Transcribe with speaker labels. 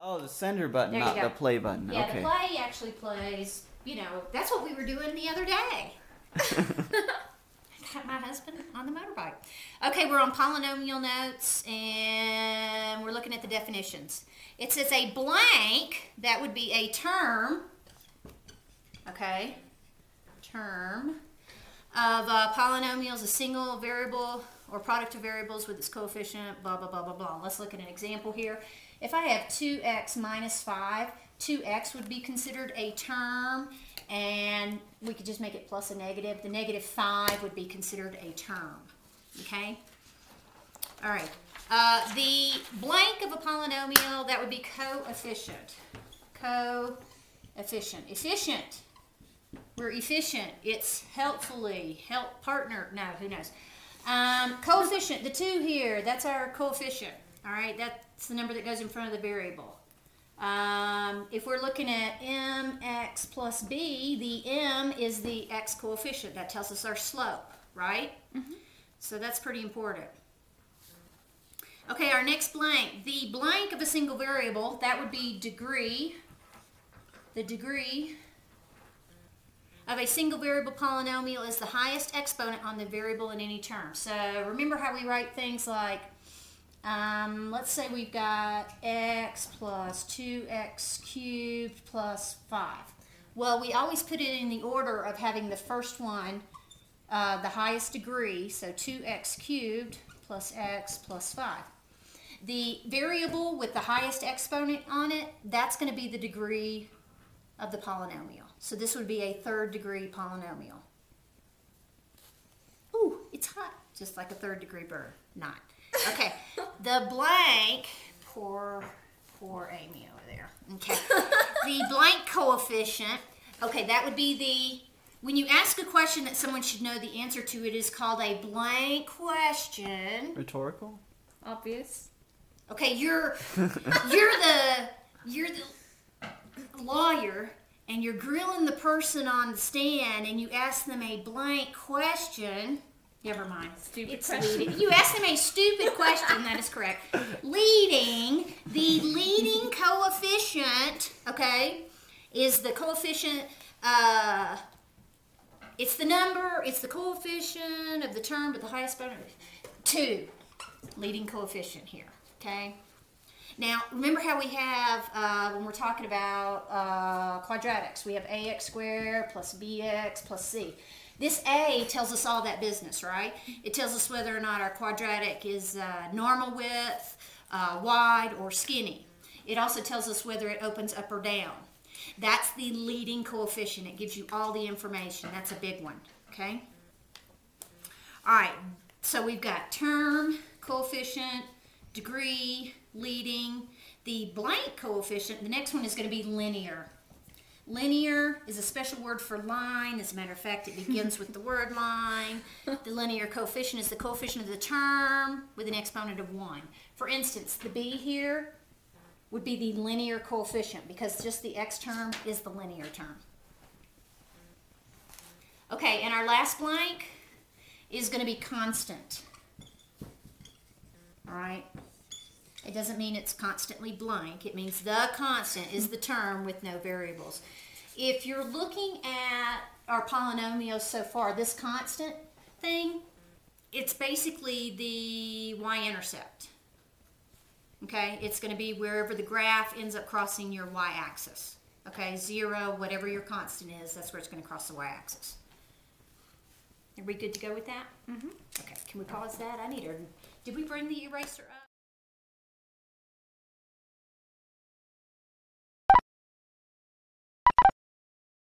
Speaker 1: Oh, the sender button,
Speaker 2: There
Speaker 1: not
Speaker 2: you go.
Speaker 1: the play button.
Speaker 2: Yeah,
Speaker 1: okay.
Speaker 2: the play actually plays, you know, that's what we were doing the other day. Got my husband on the motorbike. Okay, we're on polynomial notes and we're looking at the definitions. It says a blank, that would be a term, okay, term of polynomials, a single variable or product of variables with its coefficient, blah, blah, blah, blah, blah. Let's look at an example here. If I have 2x minus 5, 2x would be considered a term, and we could just make it plus a negative. The negative 5 would be considered a term, okay? All right. The blank of a polynomial, that would be coefficient. Coefficient. Efficient. We're efficient. It's helpfully. Help partner. No, who knows? Coefficient. The 2 here, that's our coefficient. All right, that's the number that goes in front of the variable. If we're looking at mx plus b, the m is the x coefficient. That tells us our slope, right? So that's pretty important. Okay, our next blank. The blank of a single variable, that would be degree. The degree of a single variable polynomial is the highest exponent on the variable in any term. So remember how we write things like, let's say we've got x plus 2x cubed plus 5. Well, we always put it in the order of having the first one the highest degree, so 2x cubed plus x plus 5. The variable with the highest exponent on it, that's going to be the degree of the polynomial. So this would be a third degree polynomial. Ooh, it's hot, just like a third degree bird. Not. Okay, the blank, poor Amy over there. Okay, the blank coefficient, okay, that would be the, when you ask a question that someone should know the answer to, it is called a blank question.
Speaker 1: Rhetorical?
Speaker 3: Obvious.
Speaker 2: Okay, you're the lawyer, and you're grilling the person on the stand, and you ask them a blank question. Never mind.
Speaker 3: Stupid
Speaker 2: It's
Speaker 3: question.
Speaker 2: leading. You ask them a stupid question. That is correct. Leading, the leading coefficient, okay, is the coefficient. It's the number. It's the coefficient of the term with the highest exponent. 2, leading coefficient here. Okay. Now, remember how we have, when we're talking about quadratics, we have ax squared plus bx plus c. This a tells us all that business, right? It tells us whether or not our quadratic is normal width, wide, or skinny. It also tells us whether it opens up or down. That's the leading coefficient. It gives you all the information. That's a big one, okay? All right, so we've got term, coefficient, degree, leading. The blank coefficient, the next one is going to be linear. Linear is a special word for line. As a matter of fact, it begins with the word line. The linear coefficient is the coefficient of the term with an exponent of 1. For instance, the b here would be the linear coefficient because just the x term is the linear term. Okay, and our last blank is going to be constant. All right? It doesn't mean it's constantly blank. It means the constant is the term with no variables. If you're looking at our polynomials so far, this constant thing, it's basically the y-intercept. Okay? It's going to be wherever the graph ends up crossing your y-axis. Okay? 0, whatever your constant is, that's where it's going to cross the y-axis. Are we good to go with that? Okay. Can we pause that? I need her. Did we bring the eraser up?